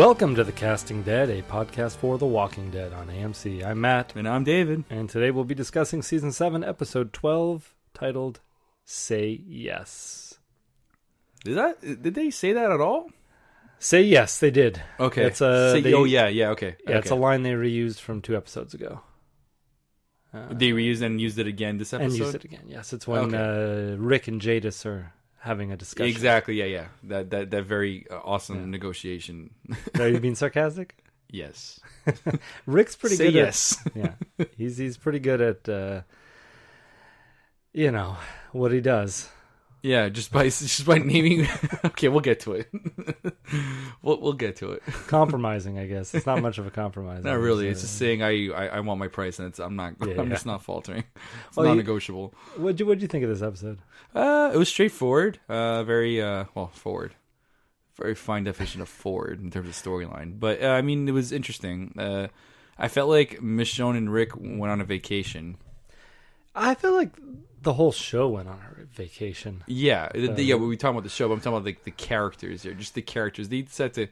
Welcome to The Casting Dead, a podcast for The Walking Dead on AMC. I'm Matt. And I'm David. And today we'll be discussing Season 7, Episode 12, titled Say Yes. Did they say that at all? Say yes, they did. Okay. It's okay. Yeah, okay. it's a line they reused from 2 episodes ago. They reused and used it again this episode? And used it again, yes. It's when Rick and Jadis are having a discussion. Exactly, yeah. That very awesome negotiation. Are you being sarcastic? Yes. Rick's pretty Say good yes. Yeah. He's pretty good at, what he does. Yeah, just by naming. Okay, we'll get to it. We'll get to it. Compromising, I guess. It's not much of a compromise. Not really. It's just saying I want my price, and I'm just not faltering. It's non-negotiable. What'd you think of this episode? It was straightforward. Very forward. Very fine definition of forward in terms of storyline. But I mean, it was interesting. I felt like Michonne and Rick went on a vacation. I feel like the whole show went on a vacation. Yeah, we talking about the show, but I'm talking about like the characters here. Just the characters. They decided to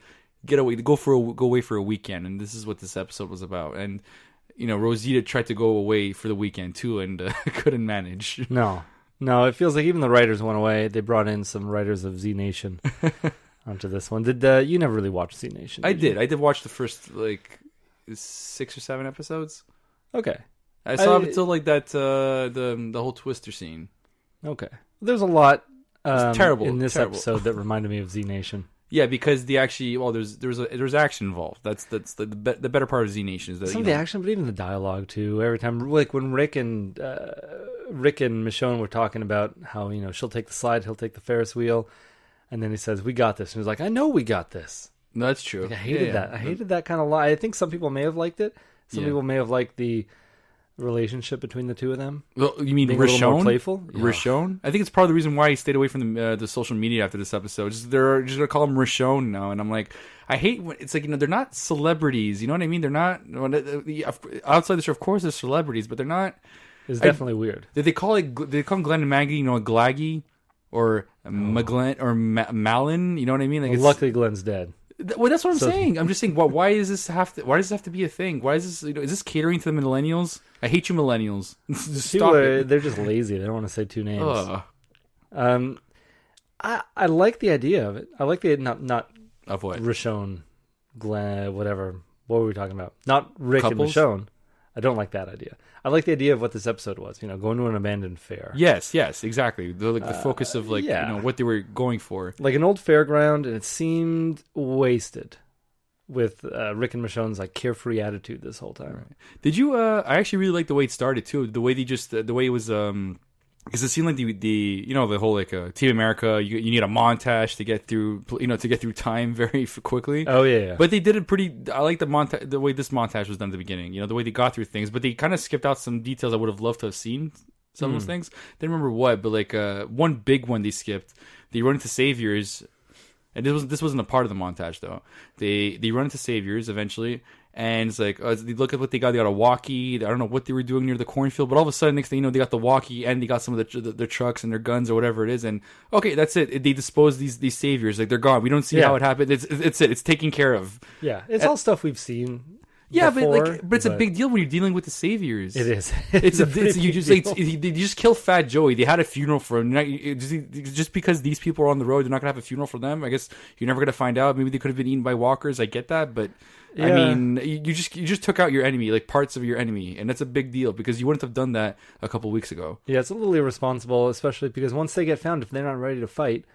get away, go away for a weekend, and this is what this episode was about. And Rosita tried to go away for the weekend too, and couldn't manage. No, it feels like even the writers went away. They brought in some writers of Z Nation onto this one. Did you never really watch Z Nation? I did. I did watch the first 6 or 7 episodes. Okay. I saw up until that the whole Twister scene. Okay, there's a lot terrible in this episode that reminded me of Z Nation. Yeah, because there's action involved. That's the better part of Z Nation is that some of the action, but even the dialogue too. Every time, like when Rick and Michonne were talking about how she'll take the slide, he'll take the Ferris wheel, and then he says, "We got this," and he's like, "I know we got this." No, that's true. Like, I hated that. I hated that kind of lie. I think some people may have liked it. Some people may have liked the relationship between the two of them. Well, you mean Rishon? Playful? Yeah. Rishon? I think it's part of the reason why he stayed away from the social media after this episode. They're just gonna call him Rishon now, and I'm like, I hate when it's like they're not celebrities. You know what I mean? They're not outside the show. Of course, they're celebrities, but they're not. It's definitely weird. Did they call Glenn and Maggie? Glaggy or McGlenn or Malin? You know what I mean? Like luckily, Glenn's dead. Well, that's what I'm saying. I'm just saying, why does this have to be a thing? Why is this? Is this catering to the millennials? I hate you, millennials. Just stop it. They're just lazy. They don't want to say 2 names. I like the idea of it. I like the not of what Rishon, Glenn, whatever. What were we talking about? Not Rick Couples? and Michonne. I don't like that idea. I like the idea of what this episode was. Going to an abandoned fair. Yes, exactly. The focus of what they were going for, like an old fairground, and it seemed wasted with Rick and Michonne's carefree attitude this whole time. Right. Did you? I actually really liked the way it started too. The way the way it was. Because it seemed like the whole Team America. You need a montage to get through time very quickly. Oh yeah. But they did it pretty. I like the way this montage was done at the beginning. The way they got through things, but they kind of skipped out some details I would have loved to have seen. Some of those things. Didn't remember what, but one big one they skipped. They run into Saviors, and this wasn't a part of the montage though. They run into Saviors eventually. And it's like, they look at what they got. They got a walkie. I don't know what they were doing near the cornfield, but all of a sudden, next thing you know, they got the walkie and they got some of their trucks and their guns or whatever it is. And okay, that's it. They dispose these saviors. They're gone. We don't see how it happened. It's it. It's taken care of. Yeah, it's all stuff we've seen. Yeah, before, but it's a big deal when you're dealing with the saviors. It is. They just kill Fat Joey. They had a funeral for him. Just because these people are on the road, they're not gonna have a funeral for them. I guess you're never gonna find out. Maybe they could have been eaten by walkers. I get that, but. Yeah. I mean, you just took out your enemy, parts of your enemy, and that's a big deal because you wouldn't have done that a couple weeks ago. Yeah, it's a little irresponsible, especially because once they get found, if they're not ready to fight,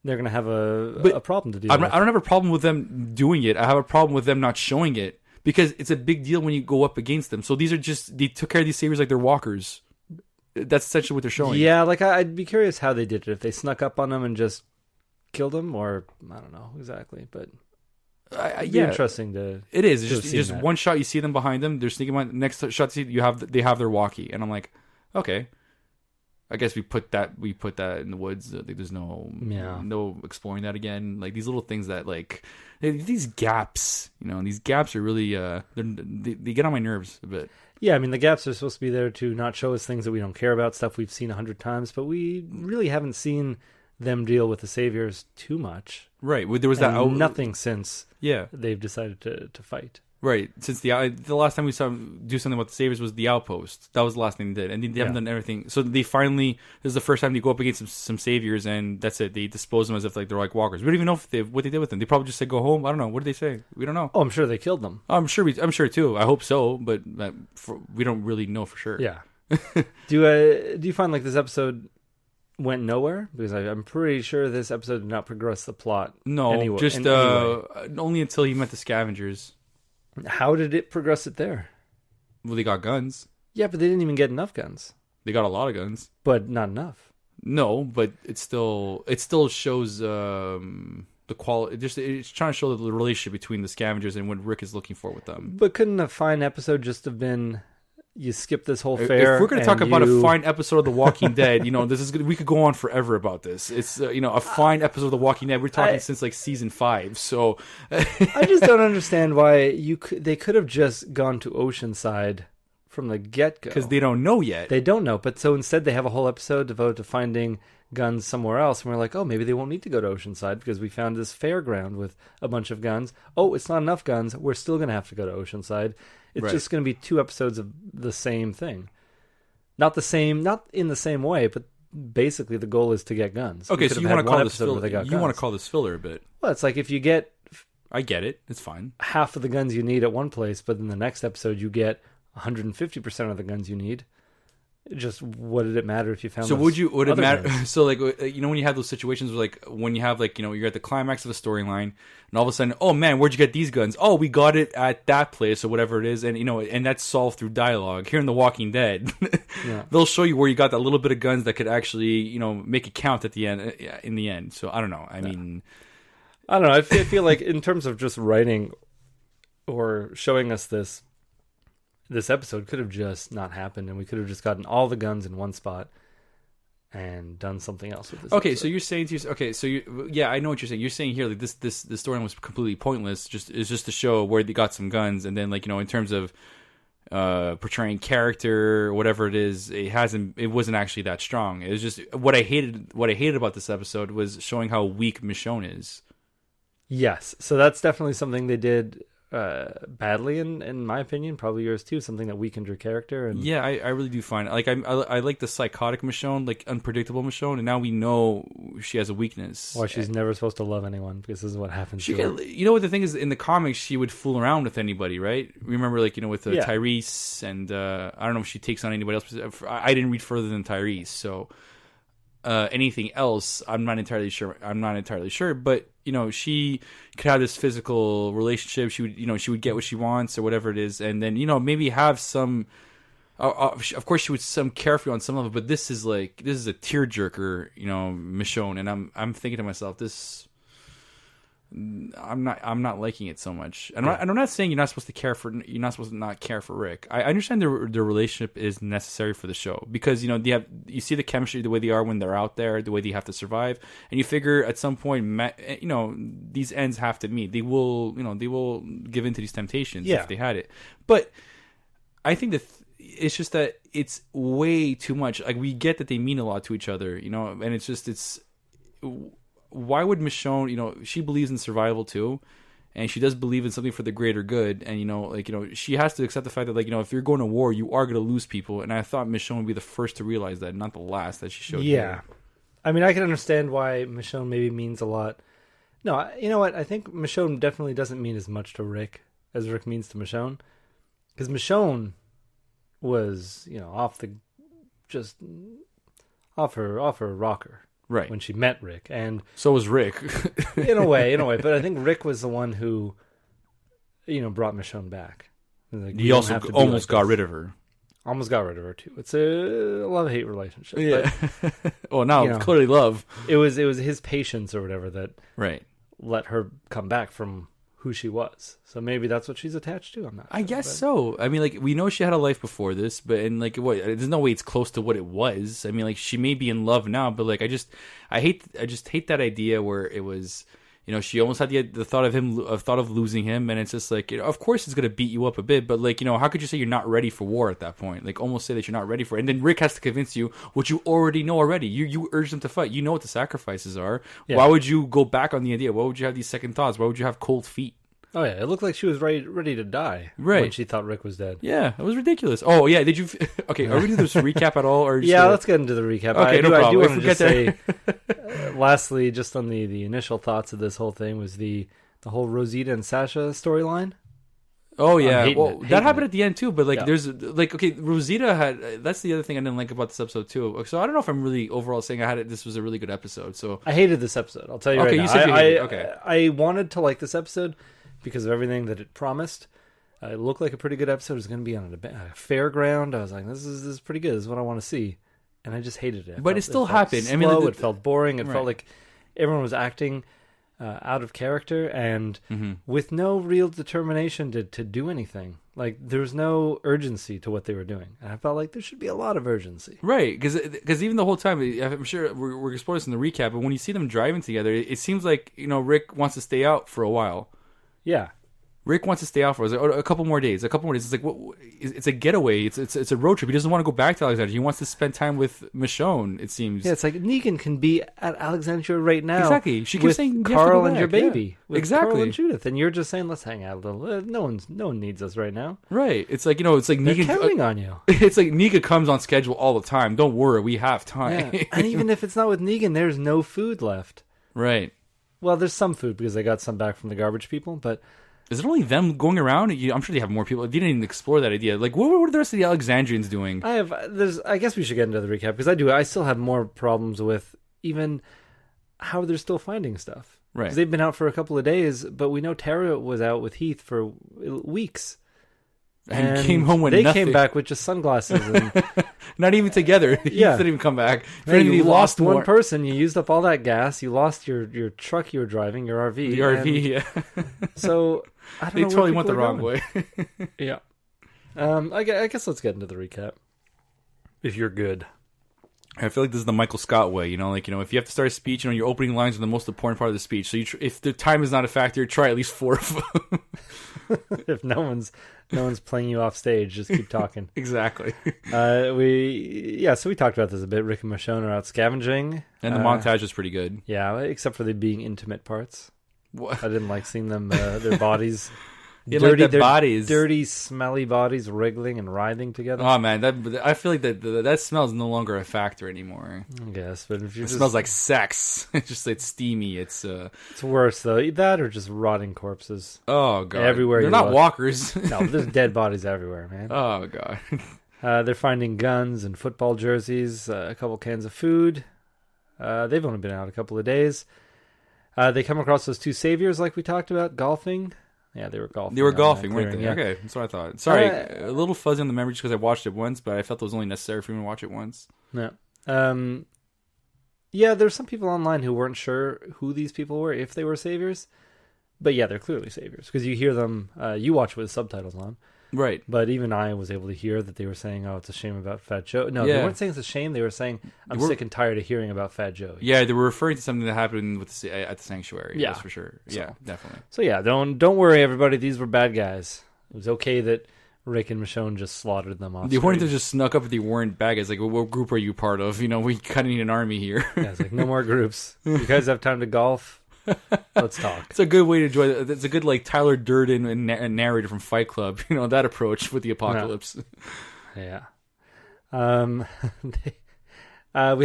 they're going to have a problem to deal with. I don't have a problem with them doing it. I have a problem with them not showing it because it's a big deal when you go up against them. So they took care of these saviors like they're walkers. That's essentially what they're showing. Yeah, I'd be curious how they did it. If they snuck up on them and just killed them, or I don't know exactly, but. It'd be interesting to. It is. It's just one shot. You see them behind them. They're sneaking on. Next shot, they have their walkie, and I'm like, okay. I guess we put that in the woods. There's no exploring that again. These little things that these gaps. These gaps are really they get on my nerves a bit. Yeah, I mean the gaps are supposed to be there to not show us things that we don't care about, stuff we've seen 100 times, but we really haven't seen them deal with the Saviors too much. Right. There was that nothing since Yeah. they've decided to fight. Right. Since the last time we saw him do something about the Saviors was the Outpost. That was the last thing they did. And they haven't done everything. So they finally, this is the first time they go up against some Saviors, and that's it. They dispose them as if like they're like walkers. We don't even know what they did with them. They probably just said go home. I don't know. What did they say? We don't know. Oh, I'm sure they killed them. I'm sure too. I hope so, but we don't really know for sure. Yeah. Do you find like this episode went nowhere? Because I'm pretty sure this episode did not progress the plot. No, anyway, just only until he met the scavengers. How did it progress it there? Well, they got guns. Yeah, but they didn't even get enough guns. They got a lot of guns, but not enough. No, but it still shows the quality. It's trying to show the relationship between the scavengers and what Rick is looking for with them. But couldn't a fine episode just have been? You skip this whole fair. If we're going to talk about a fine episode of The Walking Dead, this is we could go on forever about this. It's a fine episode of The Walking Dead. We're talking since like season 5. So I just don't understand why they could have just gone to Oceanside from the get-go, because they don't know yet. They don't know, but so instead they have a whole episode devoted to finding guns somewhere else, and we're like, oh, maybe they won't need to go to Oceanside because we found this fairground with a bunch of guns. Oh, it's not enough guns. We're still going to have to go to Oceanside. It's just going to be 2 episodes of the same thing. Not in the same way, but basically the goal is to get guns. Okay, so you want to call this filler? You want to call this filler a bit? Well, it's like if you get, I get it. It's fine. Half of the guns you need at one place, but in the next episode you get 150% of the guns you need. Just what did it matter if you found? So would it matter? Guns? So like when you have those situations where like when you have like you're at the climax of a storyline and all of a sudden, oh man, where'd you get these guns? Oh, we got it at that place or whatever it is, and and that's solved through dialogue. Here in The Walking Dead, they'll show you where you got that little bit of guns that could actually make it count at the end. In the end, so I don't know. I mean, I don't know. I feel like in terms of just writing or showing us this episode could have just not happened, and we could have just gotten all the guns in one spot and done something else with this. Okay, episode. so you're saying, I know what you're saying. You're saying here like this storyline was completely pointless. It's just to show where they got some guns, and then in terms of portraying character or whatever it is, it wasn't actually that strong. It was just what I hated about this episode was showing how weak Michonne is. Yes, so that's definitely something they did badly in my opinion, probably yours too, something that weakened her character. And yeah, I really do find I like the psychotic Michonne, like unpredictable Michonne, and now we know she has a weakness. Well, she's never supposed to love anyone because this is what happens to her. You know what the thing is, in the comics she would fool around with anybody, right? Remember with Tyrese, and I don't know if she takes on anybody else. I didn't read further than Tyrese, so anything else I'm not entirely sure, but she could have this physical relationship. She would get what she wants or whatever it is, and then maybe have some. Of course, she would some carefree on some level, but this is a tearjerker, Michonne, and I'm thinking to myself, I'm not liking it so much. And I'm not saying you're not supposed to not care for Rick. I understand their relationship is necessary for the show because you see the chemistry, the way they are when they're out there, the way they have to survive, and you figure at some point these ends have to meet. They will give in to these temptations if they had it. But I think that it's just that it's way too much. Like, we get that they mean a lot to each other, and it's why would Michonne, she believes in survival too, and she does believe in something for the greater good, and she has to accept the fact that if you're going to war, you are going to lose people, and I thought Michonne would be the first to realize that, not the last that she showed. Yeah, I mean, I can understand why Michonne maybe means a lot. No, you know what? I think Michonne definitely doesn't mean as much to Rick as Rick means to Michonne, because Michonne was off her rocker. Right. When she met Rick. And so was Rick. in a way. But I think Rick was the one who, brought Michonne back. He also almost got rid of her. Almost got rid of her, too. It's a love-hate relationship. Yeah. But, now it's clearly love. It was his patience or whatever that right. let her come back from who she was. So maybe that's what she's attached to. I'm not sure, I guess so. I mean, we know she had a life before this, but there's no way it's close to what it was. I mean, she may be in love now, but I just hate that idea where it was, she almost had the thought of losing him, and it's just like, of course it's gonna beat you up a bit, but like, how could you say you're not ready for war at that point? Like, almost say that you're not ready for it, and then Rick has to convince you what you already know already. You urge them to fight. You know what the sacrifices are. Yeah. Why would you go back on the idea? Why would you have these second thoughts? Why would you have cold feet? Oh yeah, it looked like she was ready to die when she thought Rick was dead. Yeah, it was ridiculous. Oh yeah, did you? Okay, are we doing this recap at all, or let's get into the recap. Okay, no problem. I do want to just say, lastly, just on the initial thoughts of this whole thing was the whole Rosita and Sasha storyline. Oh yeah, that happened at the end too. But like, there's like, okay, Rosita had. That's the other thing I didn't like about this episode too. So I don't know if I'm really overall saying this was a really good episode. So I hated this episode. I'll tell you right now. You said you hated it. Okay, I wanted to like this episode because of everything that it promised. It looked like a pretty good episode. It was going to be on a fairground. I was like, this is pretty good. This is what I want to see. And I just hated it. But it still happened. Slow, it felt boring. It felt like everyone was acting out of character and with no real determination to do anything. Like, there was no urgency to what they were doing. And I felt like there should be a lot of urgency. Right, because even the whole time, I'm sure we're exploring this in the recap, but when you see them driving together, it seems like, Rick wants to stay out for a while. Yeah. Rick wants to stay out for a couple more days. It's like, it's a getaway. It's a road trip. He doesn't want to go back to Alexandria. He wants to spend time with Michonne, it seems. Yeah, it's like Negan can be at Alexandria right now. Exactly. She keeps saying Carl and your baby. Yeah. Exactly. Carl and Judith, and you're just saying, let's hang out a little. No one needs us right now. Right. It's like, it's like They're Negan counting on you. It's like Negan comes on schedule all the time. Don't worry, we have time. Yeah. And even if it's not with Negan, there's no food left. Right. Well, there's some food because they got some back from the garbage people, but is it only them going around? I'm sure they have more people. They didn't even explore that idea. Like, what were the rest of the Alexandrians doing? I guess we should get into the recap because I still have more problems with even how they're still finding stuff. Right. Because they've been out for a couple of days, but we know Tara was out with Heath for weeks. And came home with they nothing. Came back with just sunglasses. And not even together. Heath didn't even come back. You lost one person. You used up all that gas. You lost your truck you were driving, your RV. The RV, yeah. So I don't know. They totally went the wrong way. Yeah. I guess let's get into the recap. If you're good. I feel like this is the Michael Scott way, if you have to start a speech, your opening lines are the most important part of the speech. So if the time is not a factor, try at least 4 of them. If no one's playing you off stage, just keep talking. Exactly. So we talked about this a bit. Rick and Michonne are out scavenging. And the montage is pretty good. Yeah, except for the being intimate parts. What? I didn't like seeing them, their bodies. Bodies. Dirty, smelly bodies wriggling and writhing together. Oh man, I feel like that smell is no longer a factor anymore. I guess, but if it smells like sex. It's steamy. It's worse though. That or just rotting corpses. Oh god, everywhere. They're not walkers. No, there's dead bodies everywhere, man. Oh god. They're finding guns and football jerseys, a couple cans of food. They've only been out a couple of days. They come across those 2 saviors, like we talked about, golfing. Yeah, they were golfing. They were golfing, weren't they? Yeah. Okay, that's what I thought. Sorry, a little fuzzy on the memory just because I watched it once, but I felt it was only necessary for me to watch it once. Yeah. There's some people online who weren't sure who these people were, if they were saviors. But yeah, they're clearly saviors because you hear them. You watch it with subtitles on. Right. But even I was able to hear that they were saying, oh, it's a shame about Fat Joe. No, they weren't saying it's a shame. They were saying, I'm sick and tired of hearing about Fat Joe. Yeah, they were referring to something that happened at the sanctuary. Yeah. That's for sure. So, yeah, definitely. So yeah, don't worry, everybody. These were bad guys. It was okay that Rick and Michonne just slaughtered them off. They weren't just snuck up if they weren't bad guys. Like, what group are you part of? We kind of need an army here. Yeah, it's like, no more groups. You guys have time to golf? Let's talk. It's a good way to enjoy it. It's a good Tyler Durden and narrator from Fight Club. that approach with the apocalypse. Yeah. We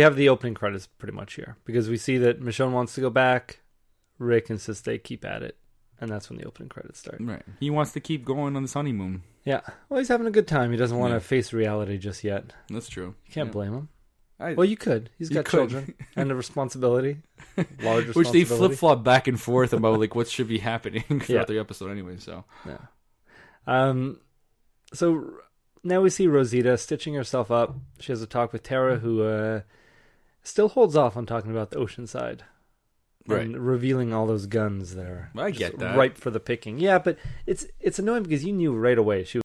have the opening credits pretty much here because we see that Michonne wants to go back. Rick insists they keep at it, and that's when the opening credits start. Right. He wants to keep going on this honeymoon. Yeah. Well, he's having a good time. He doesn't want to face reality just yet. That's true. You can't blame him. Well, you could. He's got children and a responsibility, large responsibility. Which they flip-flop back and forth about what should be happening throughout the episode anyway, so. Yeah. So now we see Rosita stitching herself up. She has a talk with Tara, who still holds off on talking about the ocean side. Right. And revealing all those guns that are I get that. ripe for the picking. Yeah, but it's annoying because you knew right away she